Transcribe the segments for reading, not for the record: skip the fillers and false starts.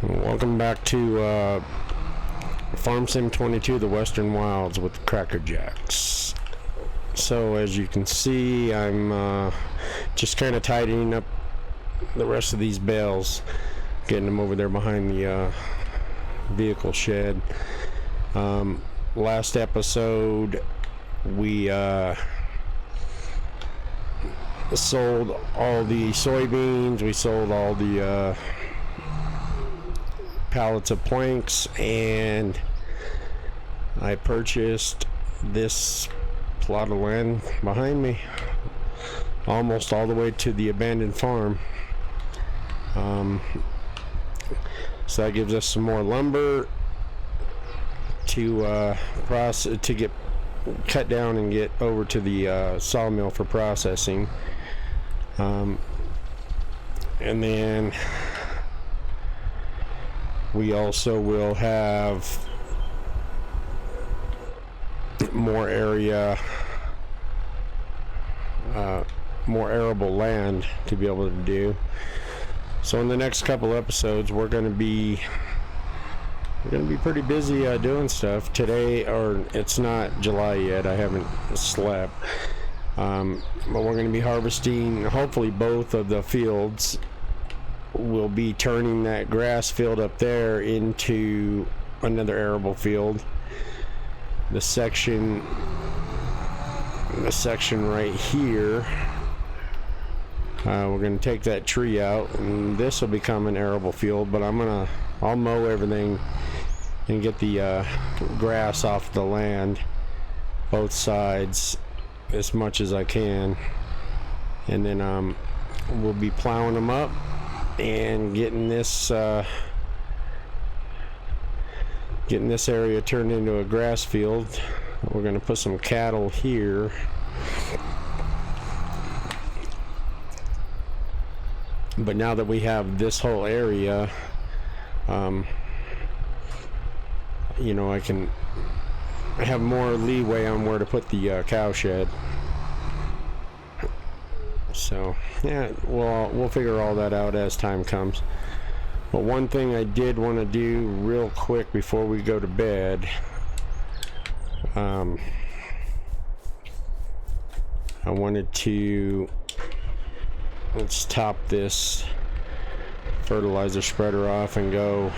Welcome back to Farm Sim 22, the Western Wilds with Cracker Jacks. So as you can see, I'm just kind of tidying up the rest of these bales, getting them over there behind the vehicle shed. Last episode we sold all the soybeans, we sold all the pallets of planks, and I purchased this plot of land behind me, almost all the way to the abandoned farm. So that gives us some more lumber to process, to get cut down and get over to the sawmill for processing. And then we also will have more area, more arable land to be able to do. So in the next couple episodes, we're going to be pretty busy doing stuff today. Or it's not July yet, I haven't slept, but we're going to be harvesting hopefully both of the fields. We'll be turning that grass field up there into another arable field. The section right here, we're going to take that tree out, and this will become an arable field. But I'll mow everything and get the grass off the land, both sides, as much as I can, and then we'll be plowing them up and getting this area turned into a grass field. We're going to put some cattle here. But now that we have this whole area, I can have more leeway on where to put the cow shed. So yeah, we'll figure all that out as time comes. But one thing I did want to do real quick before we go to bed, I wanted to, let's top this fertilizer spreader off and go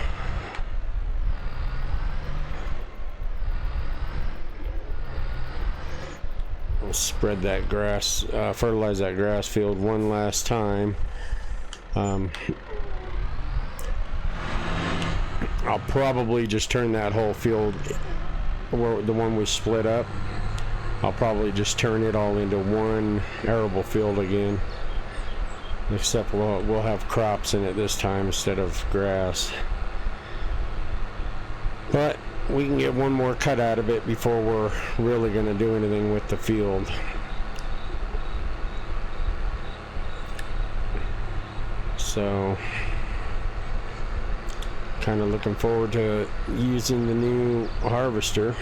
spread that grass, fertilize that grass field one last time. I'll probably just turn that whole field, the one we split up, I'll probably just turn it all into one arable field again, except we'll have crops in it this time instead of grass. But we can get one more cut out of it before we're really going to do anything with the field. So, kind of looking forward to using the new harvester.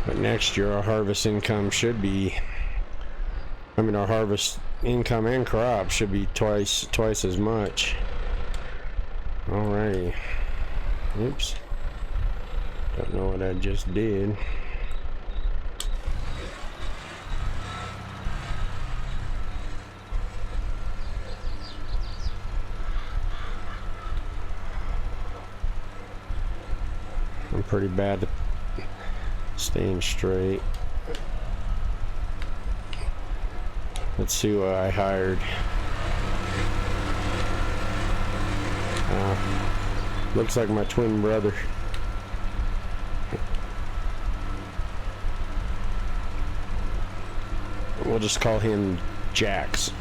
But next year our harvest income should be, our harvest income and crop should be twice as much. Alrighty. Oops. Don't know what I just did. I'm pretty bad at staying straight. Let's see what I hired. Looks like my twin brother. We'll just call him Jax.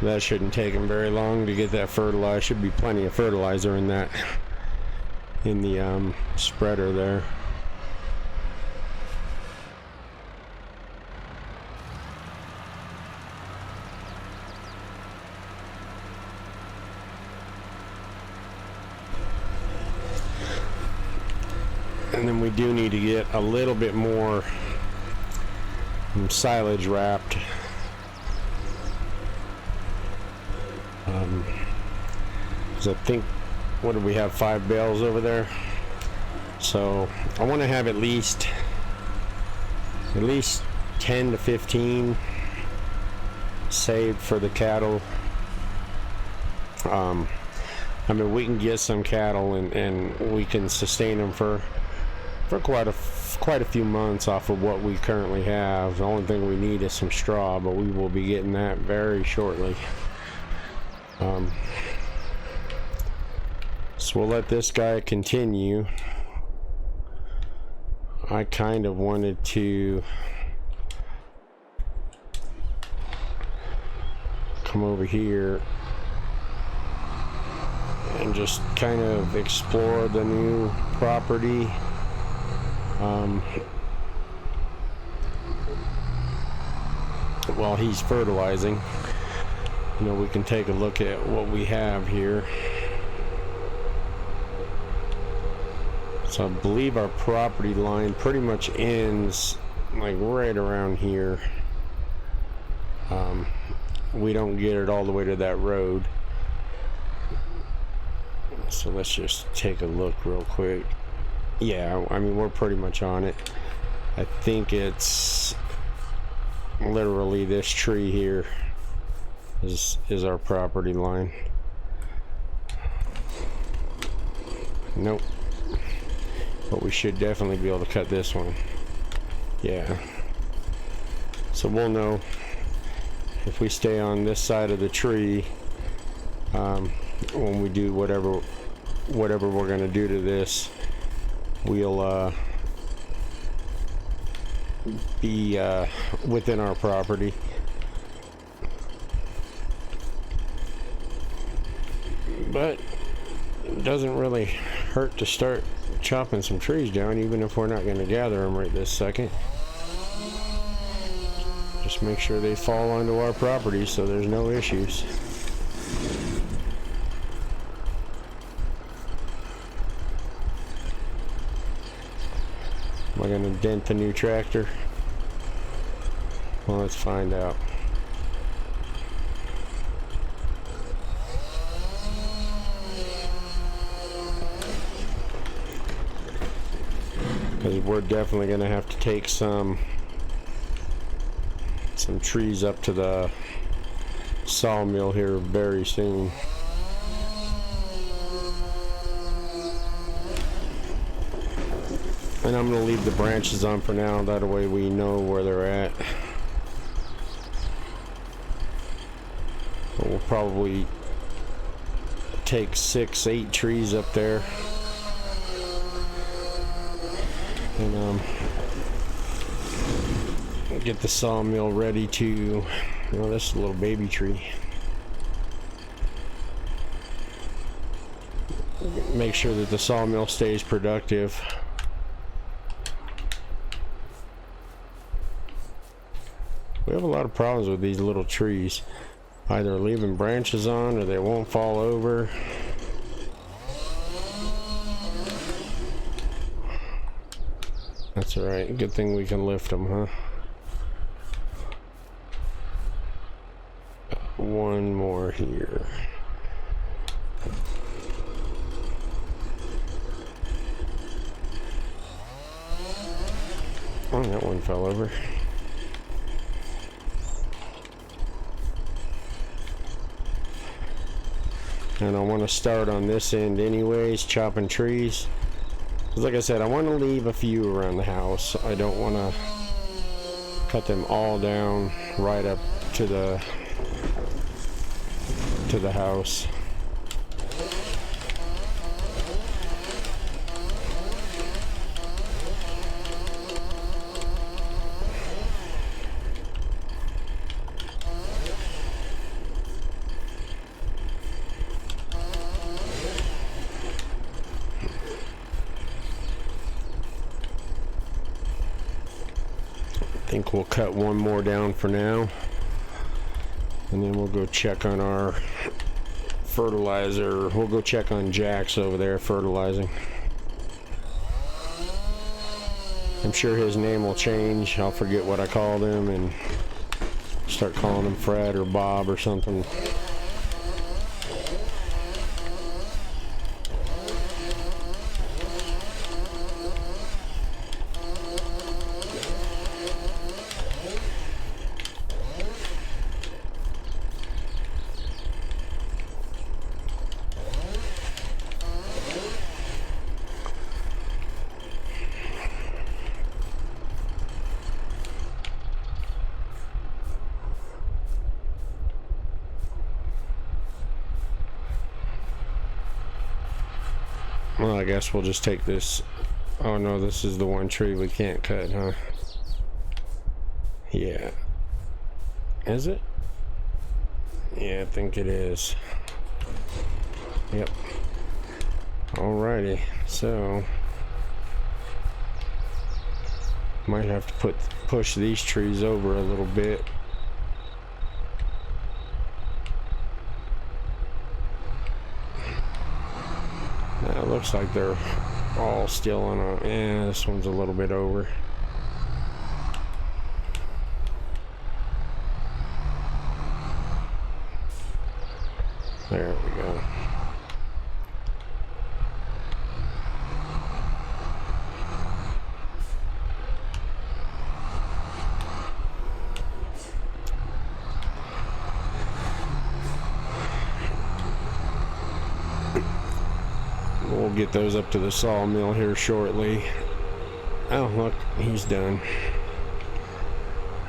That shouldn't take him very long to get that fertilized. Should be plenty of fertilizer in that, in the spreader there. And then we do need to get a little bit more silage wrapped. So I think, what do we have, 5 bales over there? So I want to have at least 10 to 15 saved for the cattle. I mean, we can get some cattle and we can sustain them for quite a few months off of what we currently have. The only thing we need is some straw, but we will be getting that very shortly. So we'll let this guy continue. I kind of wanted to come over here and just kind of explore the new property. While he's fertilizing, you know, we can take a look at what we have here. So I believe our property line pretty much ends like right around here. We don't get it all the way to that road. So let's just take a look real quick. Yeah, I mean, we're pretty much on it. I think it's literally this tree here is our property line. Nope. But we should definitely be able to cut this one. Yeah. So we'll know if we stay on this side of the tree when we do whatever we're gonna do to this. We'll be within our property. But it doesn't really hurt to start chopping some trees down, even if we're not going to gather them right this second. Just make sure they fall onto our property so there's no issues. Am I going to dent the new tractor? Well, let's find out. Because we're definitely going to have to take some trees up to the sawmill here very soon. And I'm going to leave the branches on for now, that way we know where they're at. But we'll probably take 6-8 trees up there. And get the sawmill ready to, well, this is a little baby tree. Make sure that the sawmill stays productive. We have a lot of problems with these little trees. Either leaving branches on or they won't fall over. That's alright. Good thing we can lift them, huh? One more here. Oh, that one fell over. And I want to start on this end anyways, chopping trees. Because like I said, I want to leave a few around the house. I don't want to cut them all down right up to the house. I think we'll cut one more down for now, and then we'll go check on our fertilizer. We'll go check on Jack's over there fertilizing. I'm sure his name will change. I'll forget what I called him and start calling him Fred or Bob or something. Well, I guess we'll just take this. Oh no, this is the one tree we can't cut, huh? Yeah. Is it? Yeah, I think it is. Yep. Alrighty, so might have to push these trees over a little bit. It looks like they're all still on a, this one's a little bit over. There we go. We'll get those up to the sawmill here shortly. Oh, look, he's done.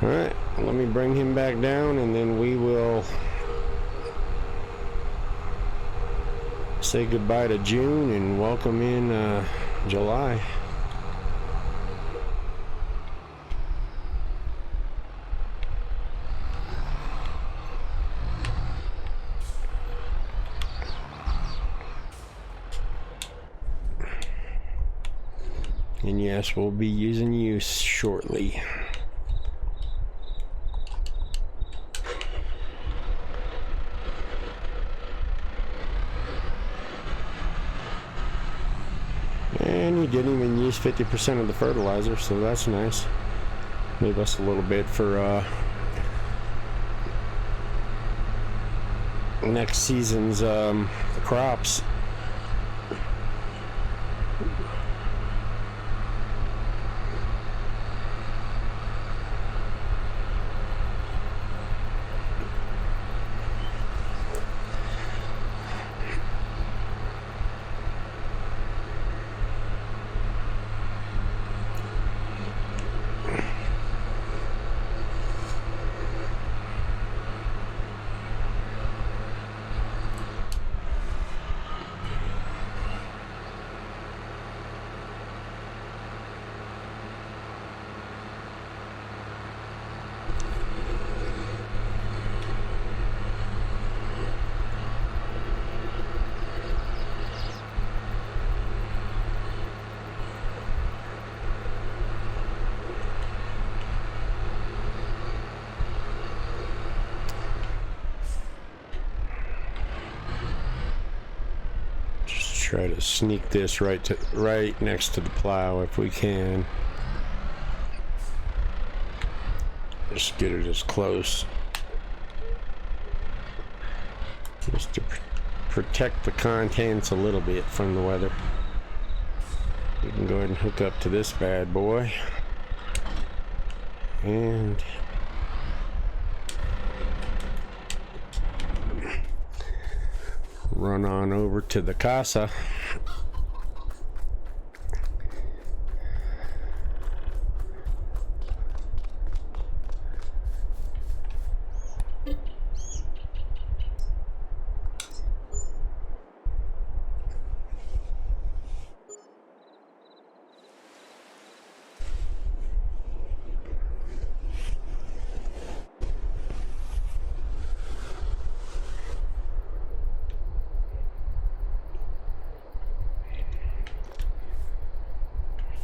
Alright, let me bring him back down and then we will say goodbye to June and welcome in July. And yes, we'll be using you shortly. And we didn't even use 50% of the fertilizer, so that's nice. Leave us a little bit for next season's crops. Try to sneak this right next to the plow if we can. Just get it as close. Just to protect the contents a little bit from the weather. We can go ahead and hook up to this bad boy. And run on over to the casa.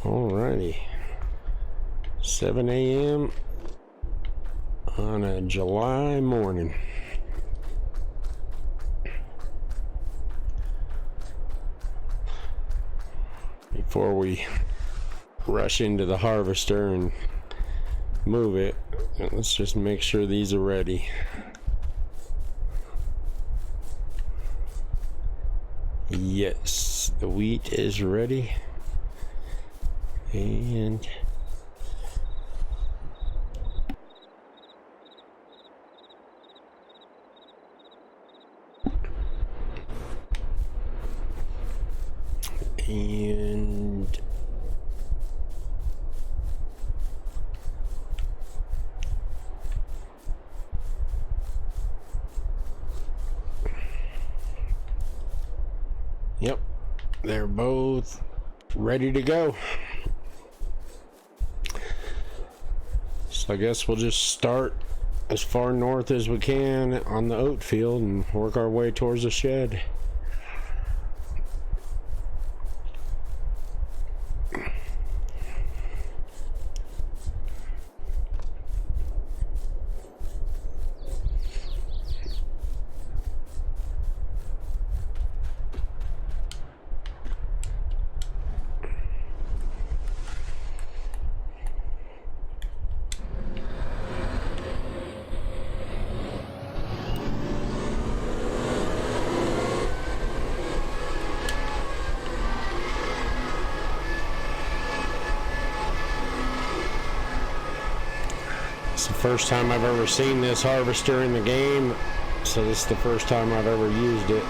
Alrighty, 7 a.m. on a July morning. Before we rush into the harvester and move it. Let's just make sure these are ready. Yes, the wheat is ready. And yep, they're both ready to go. So I guess we'll just start as far north as we can on the oat field and work our way towards the shed. It's the first time I've ever seen this harvester in the game, so this is the first time I've ever used it.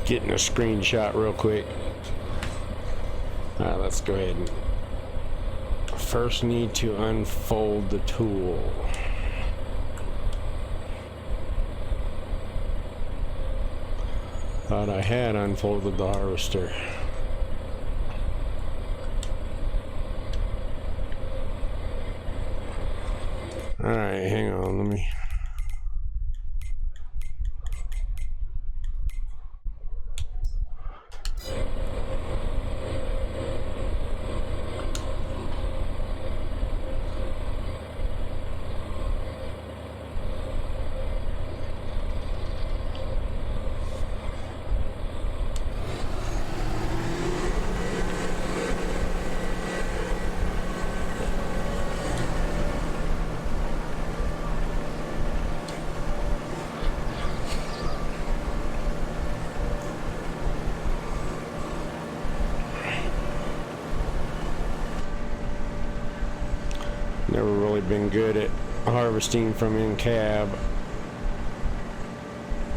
Getting a screenshot real quick. Alright, let's go ahead and first need to unfold the tool. Thought I had unfolded the harvester. Alright, hang on, let me... Never really been good at harvesting from in cab.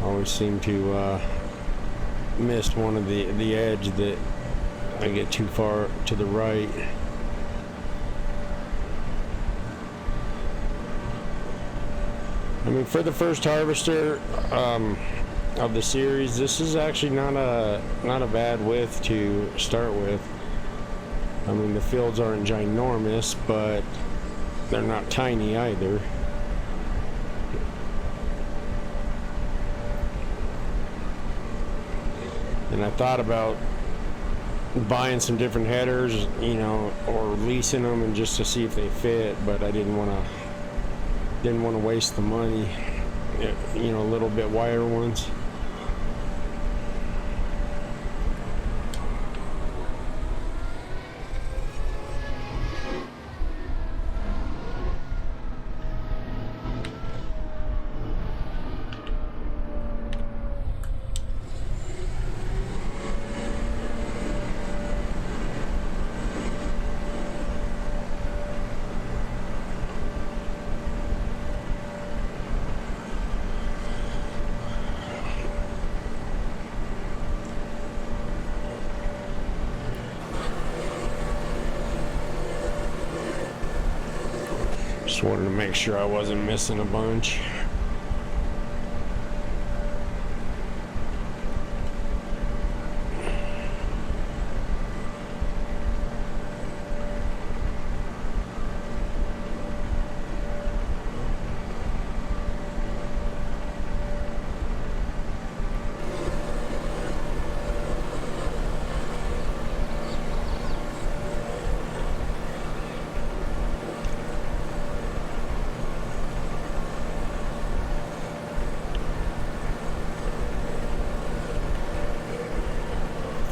Always seem to miss one of the edge that I get too far to the right. I mean, for the first harvester of the series, this is actually not a bad width to start with. I mean, the fields aren't ginormous, but they're not tiny either. And I thought about buying some different headers, you know, or leasing them and just to see if they fit, but I didn't want to waste the money, you know, a little bit wider ones. Just wanted to make sure I wasn't missing a bunch.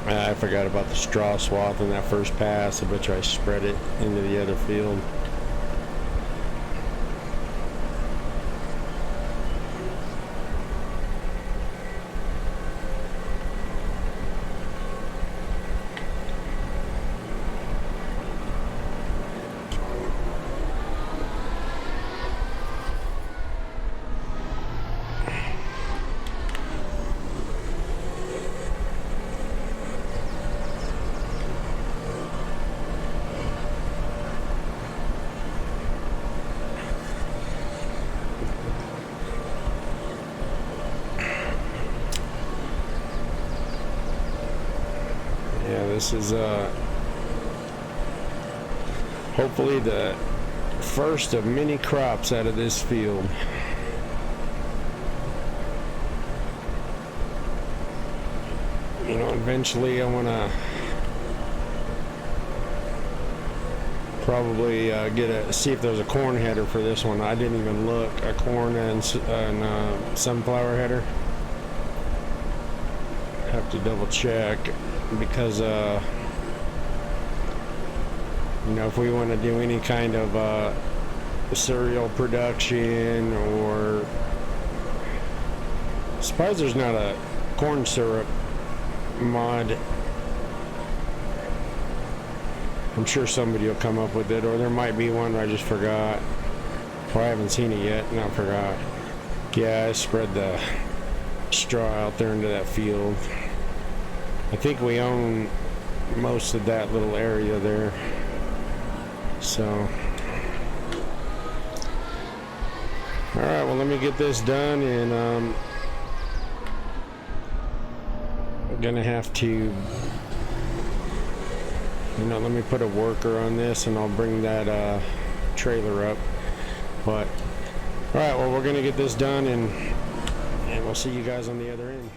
I forgot about the straw swath in that first pass. I bet you I spread it into the other field. This is hopefully the first of many crops out of this field. You know, eventually I want to probably see if there's a corn header for this one. I didn't even look. A corn and sunflower header. Have to double check. Because you know, if we want to do any kind of cereal production, or I suppose there's not a corn syrup mod. I'm sure somebody will come up with it, or there might be one I just forgot, or I haven't seen it yet and I forgot. Yeah, I spread the straw out there into that field. I think we own most of that little area there. So, alright, well, let me get this done, and I'm gonna have to, you know, let me put a worker on this and I'll bring that trailer up. But, alright, well, we're gonna get this done, and we'll see you guys on the other end.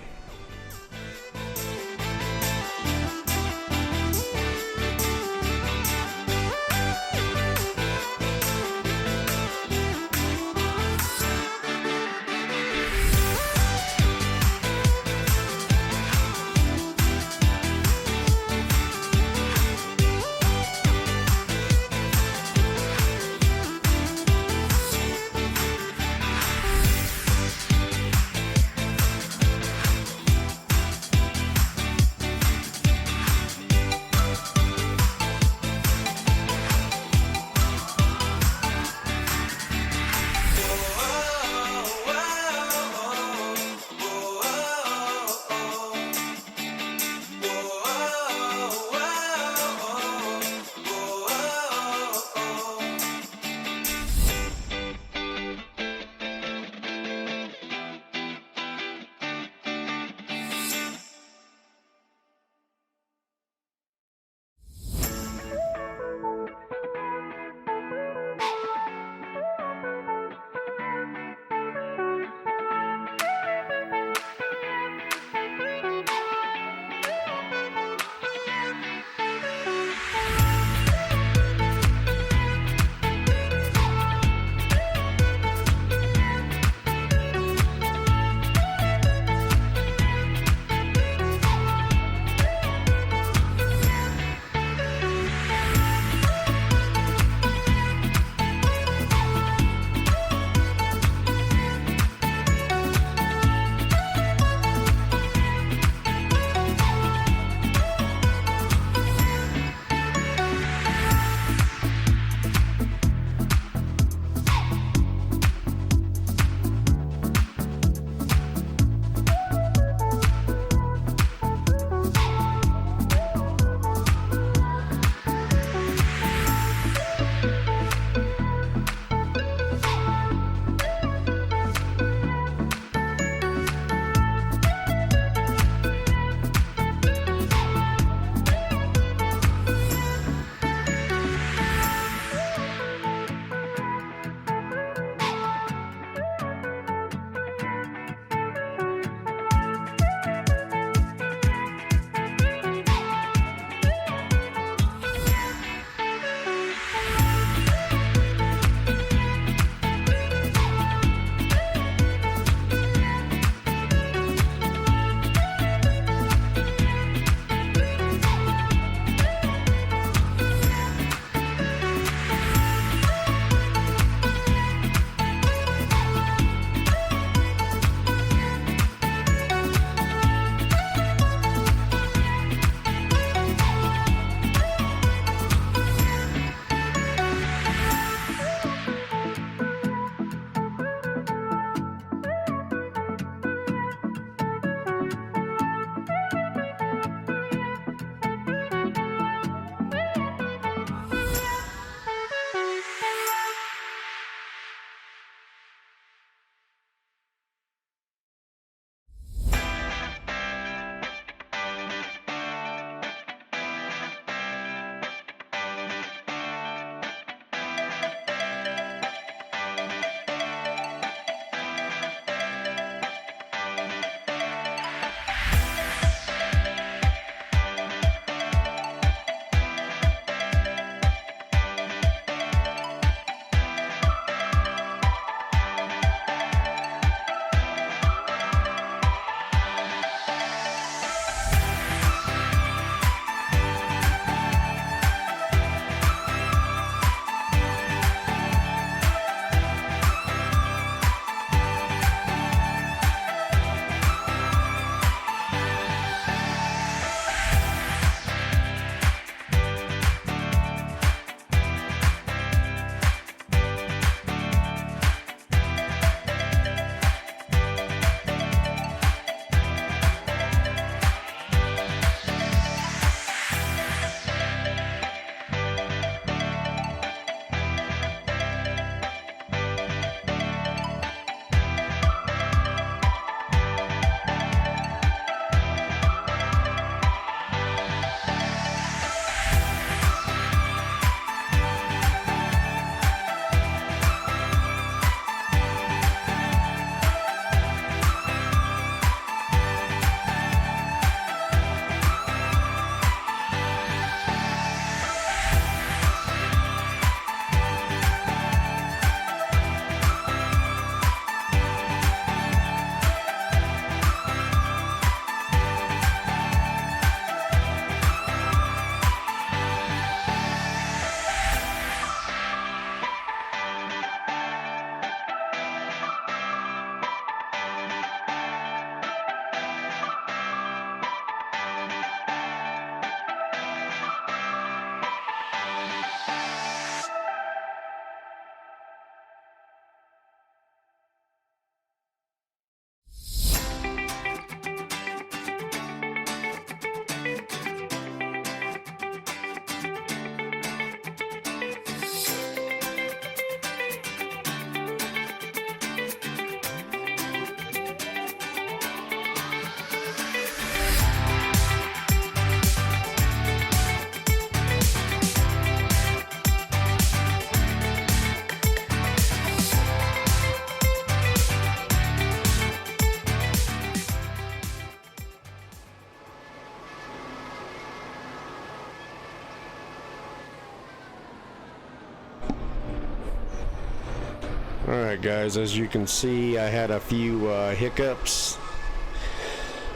Alright guys, as you can see, I had a few hiccups,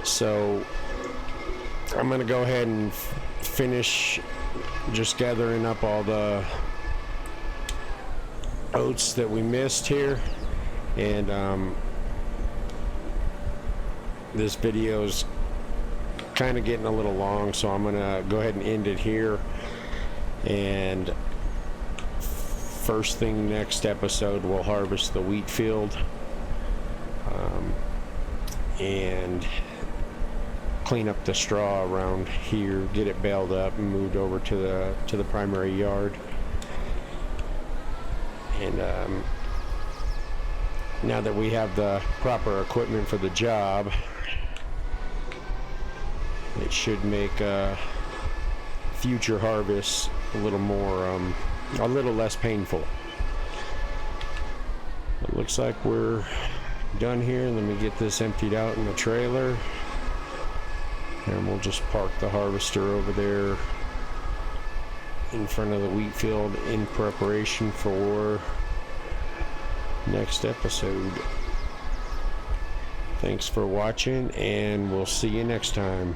so I'm gonna go ahead and finish just gathering up all the oats that we missed here, and this video's kind of getting a little long, so I'm gonna go ahead and end it here, and first thing next episode we'll harvest the wheat field and clean up the straw around here, get it baled up and moved over to the primary yard. And now that we have the proper equipment for the job, it should make future harvests a little less painful. It looks like we're done here. Let me get this emptied out in the trailer, and we'll just park the harvester over there in front of the wheat field in preparation for next episode. Thanks for watching, and we'll see you next time.